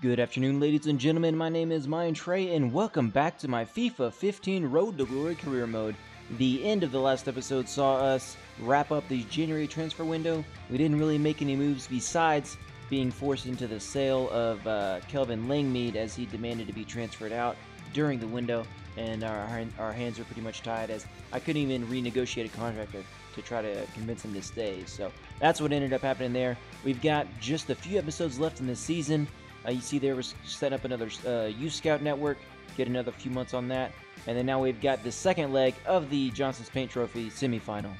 Good afternoon, ladies and gentlemen. My name is Mayan Trey, and welcome back to my FIFA 15 Road to Glory career mode. The end of the last episode saw us wrap up the January transfer window. We didn't really make any moves besides being forced into the sale of Kelvin Langmead as he demanded to be transferred out during the window, and our hands are pretty much tied as I couldn't even renegotiate a contract to try to convince him to stay. So that's what ended up happening there. We've got just a few episodes left in this season. You see there was setting up another Youth Scout network, get another few months on that. And then now we've got the second leg of the Johnson's Paint Trophy semifinal.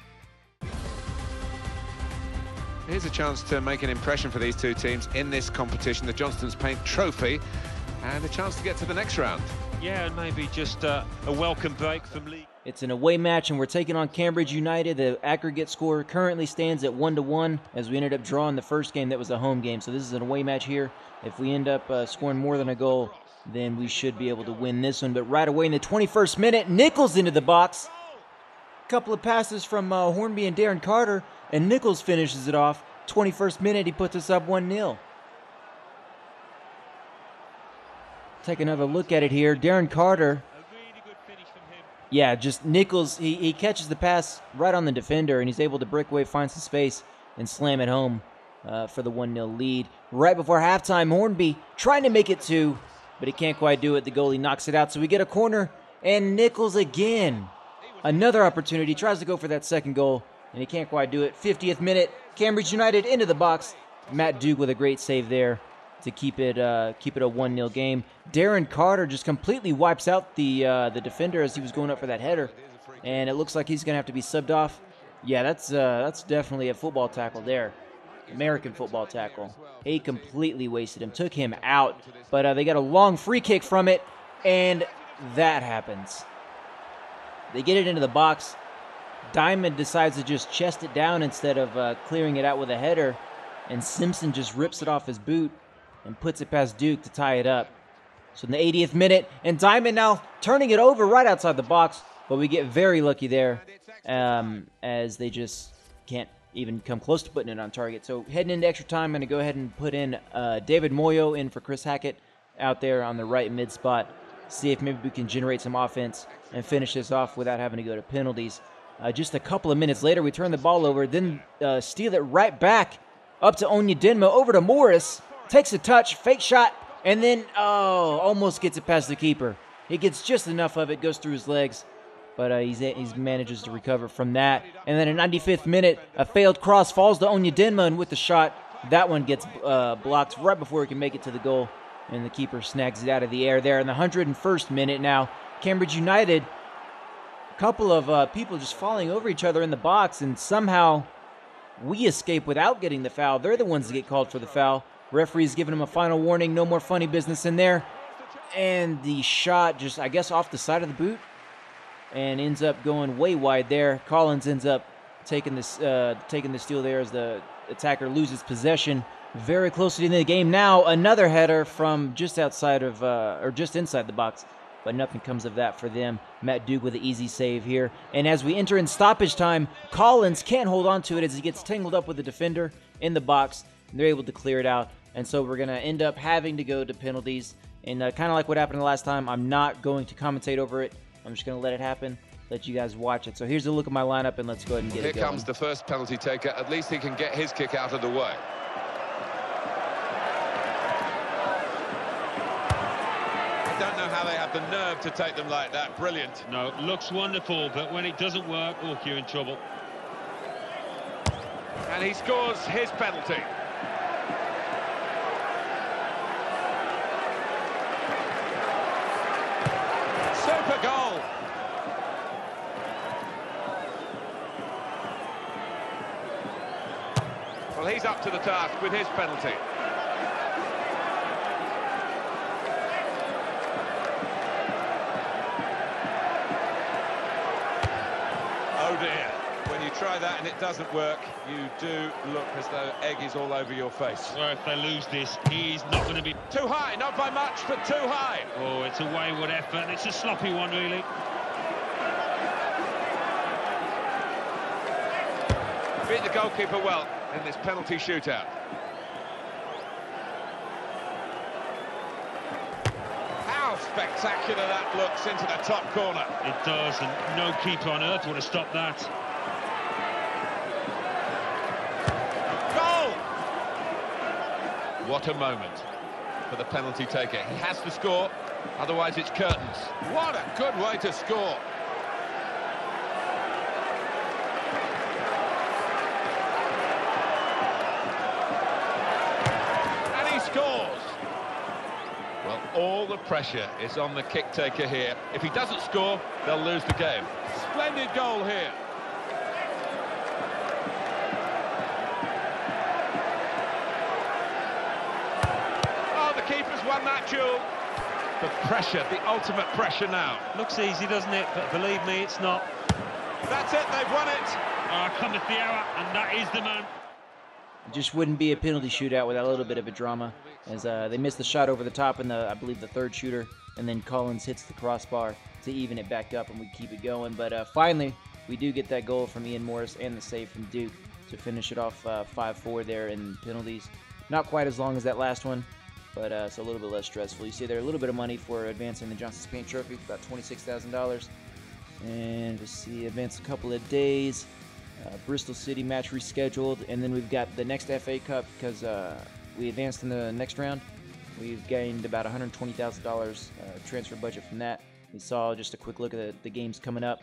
Here's a chance to make an impression for these two teams in this competition, the Johnston's Paint Trophy, and a chance to get to the next round. Yeah, and maybe just a welcome break from league. It's an away match, and we're taking on Cambridge United. The aggregate score currently stands at 1-1, as we ended up drawing the first game that was a home game. So this is an away match here. If we end up scoring more than a goal, then we should be able to win this one. But right away in the 21st minute, Nichols into the box. A couple of passes from Hornby and Darren Carter, and Nichols finishes it off. 21st minute, he puts us up 1-0. Take another look at it here. Darren Carter. Yeah, just Nichols, he catches the pass right on the defender, and he's able to break away, find some space, and slam it home for the 1-0 lead. Right before halftime, Hornby trying to make it 2, but he can't quite do it. The goalie knocks it out, so we get a corner, and Nichols again. Another opportunity, tries to go for that second goal, and he can't quite do it. 50th minute, Cambridge United into the box. Matt Duke with a great save there to keep it a 1-0 game. Darren Carter just completely wipes out the defender as he was going up for that header, and it looks like he's going to have to be subbed off. Yeah, that's definitely a football tackle there. American football tackle. He completely wasted him, took him out, but they got a long free kick from it, and that happens. They get it into the box. Diamond decides to just chest it down instead of clearing it out with a header, and Simpson just rips it off his boot and puts it past Duke to tie it up. So in the 80th minute, and Diamond now turning it over right outside the box, but we get very lucky there as they just can't even come close to putting it on target. So heading into extra time, I'm going to go ahead and put in David Moyo in for Chris Hackett out there on the right mid spot. See if maybe we can generate some offense and finish this off without having to go to penalties. Just a couple of minutes later, we turn the ball over, then steal it right back up to Onyedinma, over to Morris. Takes a touch, fake shot, and then, almost gets it past the keeper. He gets just enough of it, goes through his legs, but he manages to recover from that. And then in 95th minute, a failed cross falls to Onyedinma, and with the shot, that one gets blocked right before he can make it to the goal, and the keeper snags it out of the air there. In the 101st minute now, Cambridge United, a couple of people just falling over each other in the box, and somehow we escape without getting the foul. They're the ones that get called for the foul. Referee's giving him a final warning, no more funny business in there. And the shot just, I guess, off the side of the boot and ends up going way wide there. Collins ends up taking the steal there as the attacker loses possession. Very close to the end of the game now. Another header from just outside of, or just inside the box, but nothing comes of that for them. Matt Duke with an easy save here. And as we enter in stoppage time, Collins can't hold on to it as he gets tangled up with the defender in the box. And they're able to clear it out. And so we're going to end up having to go to penalties. And kind of like what happened the last time, I'm not going to commentate over it. I'm just going to let it happen, let you guys watch it. So here's a look at my lineup, and let's go ahead and get it going. Here comes the first penalty taker. At least he can get his kick out of the way. I don't know how they have the nerve to take them like that. Brilliant. No, looks wonderful, but when it doesn't work, you're in trouble. And he scores his penalty. Super goal. Well, he's up to the task with his penalty. Oh dear. When you try that and it doesn't work, you do look as though egg is all over your face. Well, if they lose this, he's not going to be... Too high, not by much, but too high. Oh, it's a wayward effort. It's a sloppy one, really. Beat the goalkeeper well in this penalty shootout. Spectacular that looks into the top corner. It does, and no keeper on earth would have stopped that. Goal! What a moment for the penalty taker. He has to score, otherwise it's curtains. What a good way to score. And he scores. Well, all the pressure is on the kick taker here. If he doesn't score, they'll lose the game. Splendid goal here. Oh, the keeper's won that duel. The pressure, the ultimate pressure now. Looks easy, doesn't it? But believe me, it's not. That's it, they've won it. Cometh the hour, and that is the man. It just wouldn't be a penalty shootout without a little bit of a drama, as they missed the shot over the top in the, I believe, the third shooter, and then Collins hits the crossbar to even it back up, and we keep it going. But finally, we do get that goal from Ian Morris and the save from Duke to finish it off 5-4 there in penalties. Not quite as long as that last one, but it's a little bit less stressful. You see there a little bit of money for advancing the Johnson's Paint Trophy, about $26,000. And let's see, advance a couple of days. Bristol City match rescheduled, and then we've got the next FA Cup because we advanced in the next round. We've gained about $120,000 transfer budget from that. We saw just a quick look at the games coming up.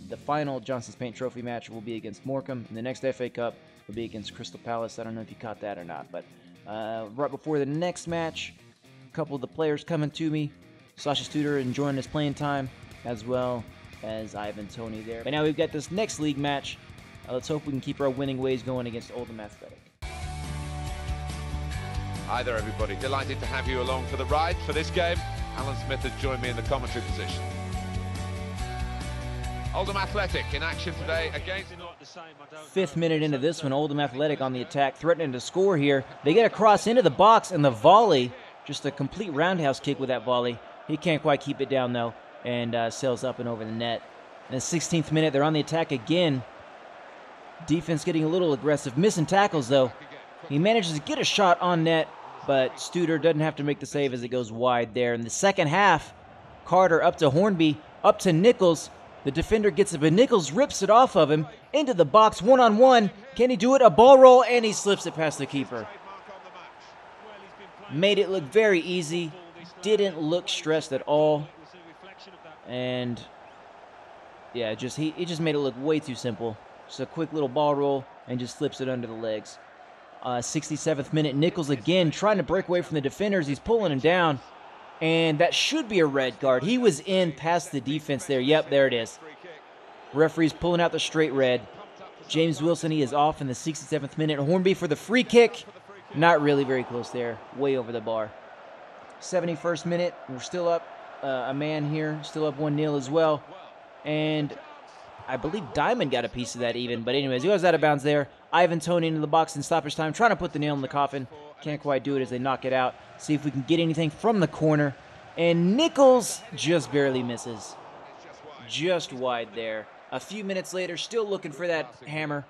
The final Johnson's Paint Trophy match will be against Morecambe, and the next FA Cup will be against Crystal Palace. I don't know if you caught that or not, but right before the next match, a couple of the players coming to me. Sasha Studer enjoying his playing time, as well as Ivan Toney there. But now we've got this next league match. Let's hope we can keep our winning ways going against Oldham Athletic. Hi there, everybody. Delighted to have you along for the ride for this game. Alan Smith has joined me in the commentary position. Oldham Athletic in action today against... Fifth minute into this one, Oldham Athletic on the attack, threatening to score here. They get a cross into the box, and the volley, just a complete roundhouse kick with that volley. He can't quite keep it down, though, and sails up and over the net. In the 16th minute, they're on the attack again. Defense getting a little aggressive, missing tackles, though. He manages to get a shot on net, but Studer doesn't have to make the save as it goes wide there. In the second half, Carter up to Hornby, up to Nichols. The defender gets it, but Nichols rips it off of him into the box, one-on-one. Can he do it? A ball roll, and he slips it past the keeper. Made it look very easy. Didn't look stressed at all. And yeah, he just made it look way too simple. Just a quick little ball roll and just slips it under the legs. 67th minute, Nichols again trying to break away from the defenders. He's pulling him down, and that should be a red card. He was in past the defense there. Yep, there it is. Referee's pulling out the straight red. James Wilson, he is off in the 67th minute. Hornby for the free kick. Not really very close there. Way over the bar. 71st minute, we're still up a man here. Still up 1-0 as well. And I believe Diamond got a piece of that even. But anyways, he goes out of bounds there. Ivan Toney into the box in stoppage time, trying to put the nail in the coffin. Can't quite do it as they knock it out. See if we can get anything from the corner. And Nichols just barely misses. Just wide there. A few minutes later, still looking for that hammer.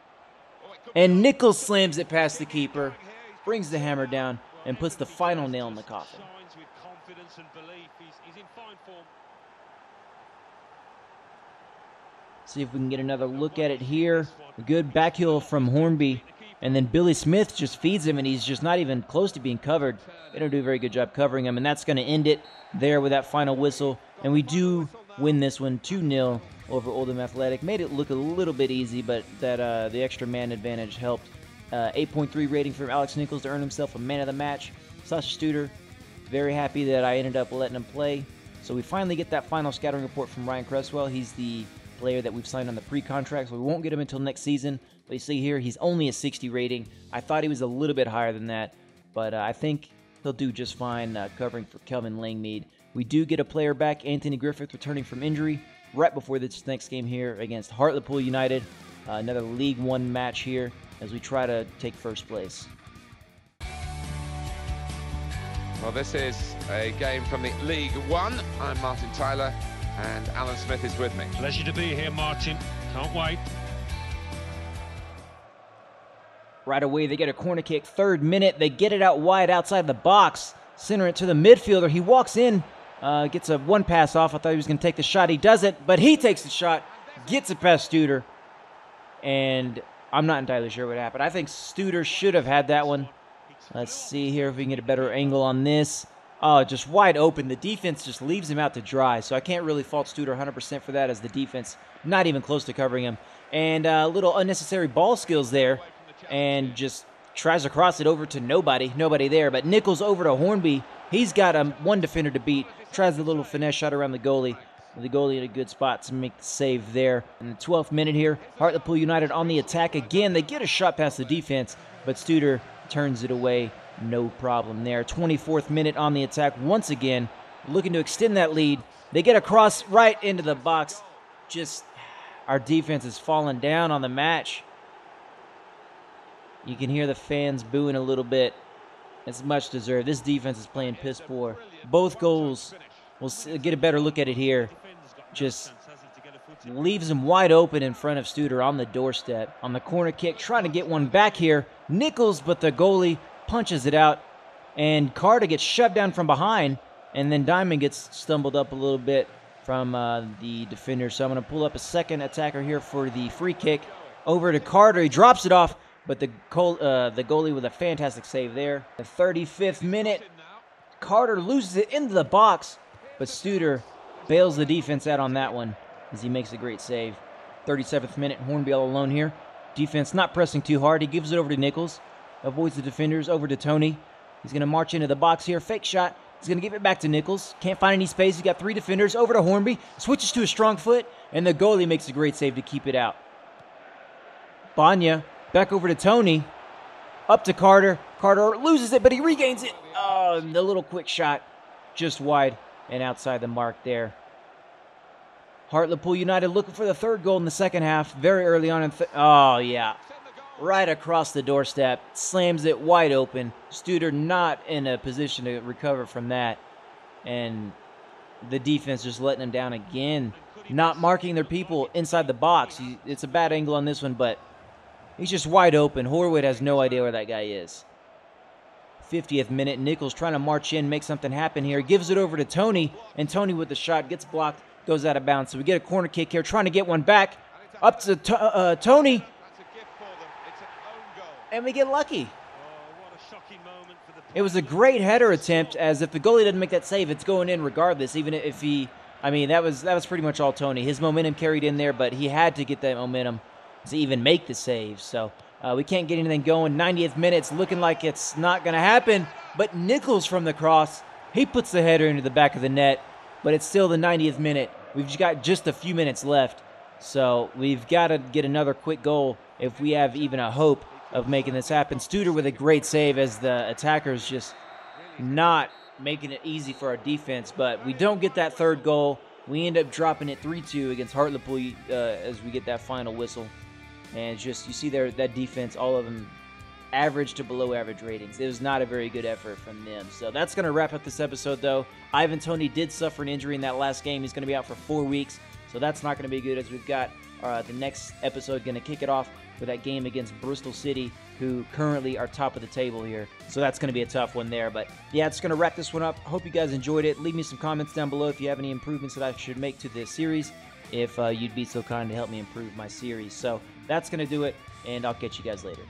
And Nichols slams it past the keeper, brings the hammer down, and puts the final nail in the coffin. See if we can get another look at it here. A good back heel from Hornby. And then Billy Smith just feeds him, and he's just not even close to being covered. They don't do a very good job covering him, and that's going to end it there with that final whistle. And we do win this one 2-0 over Oldham Athletic. Made it look a little bit easy, but that the extra man advantage helped. 8.3 rating from Alex Nichols to earn himself a man of the match. Sasha Studer, very happy that I ended up letting him play. So we finally get that final scouting report from Ryan Cresswell. He's the player that we've signed on the pre-contract, so we won't get him until next season. But you see here, he's only a 60 rating. I thought he was a little bit higher than that, but I think he'll do just fine covering for Kelvin Langmead. We do get a player back, Anthony Griffith, returning from injury right before this next game here against Hartlepool United. Another League One match here as we try to take first place. Well, this is a game from the League One. I'm Martin Tyler, and Alan Smith is with me. Pleasure to be here, Martin. Can't wait. Right away, they get a corner kick. 3rd minute, they get it out wide outside the box. Center it to the midfielder. He walks in Gets a one pass off. I thought he was going to take the shot. He doesn't, but he takes the shot, gets it past Studer, and I'm not entirely sure what happened. I think Studer should have had that one. Let's see here if we can get a better angle on this. Oh, just wide open. The defense just leaves him out to dry, so I can't really fault Studer 100% for that, as the defense not even close to covering him. And a little unnecessary ball skills there, and just tries to cross it over to nobody there. But Nichols over to Hornby. He's got one defender to beat. Tries a little finesse shot around the goalie. The goalie in a good spot to make the save there. In the 12th minute here, Hartlepool United on the attack again. They get a shot past the defense, but Studer turns it away. No problem there. 24th minute on the attack once again, looking to extend that lead. They get a cross right into the box. Just, our defense has fallen down on the match. You can hear the fans booing a little bit. It's much deserved. This defense is playing piss poor. Both goals, we'll get a better look at it here. Just leaves him wide open in front of Studer on the doorstep. On the corner kick, trying to get one back here. Nichols, but the goalie punches it out. And Carter gets shoved down from behind. And then Diamond gets stumbled up a little bit from the defender. So I'm going to pull up a second attacker here for the free kick. Over to Carter. He drops it off. But the goalie with a fantastic save there. The 35th minute, Carter loses it into the box, but Studer bails the defense out on that one as he makes a great save. 37th minute, Hornby all alone here. Defense not pressing too hard. He gives it over to Nichols. Avoids the defenders, over to Tony. He's going to march into the box here. Fake shot. He's going to give it back to Nichols. Can't find any space. He's got three defenders. Over to Hornby. Switches to a strong foot, and the goalie makes a great save to keep it out. Banya. Back over to Tony. Up to Carter. Carter loses it, but he regains it. Oh, the little quick shot. Just wide and outside the mark there. Hartlepool United looking for the third goal in the second half. Very early on. Oh, yeah. Right across the doorstep. Slams it wide open. Studer not in a position to recover from that. And the defense just letting him down again. Not marking their people inside the box. It's a bad angle on this one, but he's just wide open. Horwood has no idea where that guy is. 50th minute, Nichols trying to march in, make something happen here. Gives it over to Tony, and Tony with the shot gets blocked, goes out of bounds. So we get a corner kick here, trying to get one back. Up to Tony, and we get lucky. It was a great header attempt, as if the goalie doesn't make that save, it's going in regardless, even if he, I mean, that was pretty much all Tony. His momentum carried in there, but he had to get that momentum to even make the save. So we can't get anything going. 90th minute, it's looking like it's not going to happen. But Nichols from the cross, he puts the header into the back of the net. But it's still the 90th minute. We've got just a few minutes left. So we've got to get another quick goal if we have even a hope of making this happen. Studer with a great save, as the attackers just not making it easy for our defense. But we don't get that third goal. We end up dropping it 3-2 against Hartlepool as we get that final whistle. And it's just, you see there, that defense, all of them average to below average ratings. It was not a very good effort from them. So that's going to wrap up this episode, though. Ivan Toney did suffer an injury in that last game. He's going to be out for 4 weeks. So that's not going to be good, as we've got the next episode going to kick it off with that game against Bristol City, who currently are top of the table here. So that's going to be a tough one there. But yeah, it's going to wrap this one up. Hope you guys enjoyed it. Leave me some comments down below if you have any improvements that I should make to this series, if you'd be so kind to help me improve my series. So that's going to do it, and I'll catch you guys later.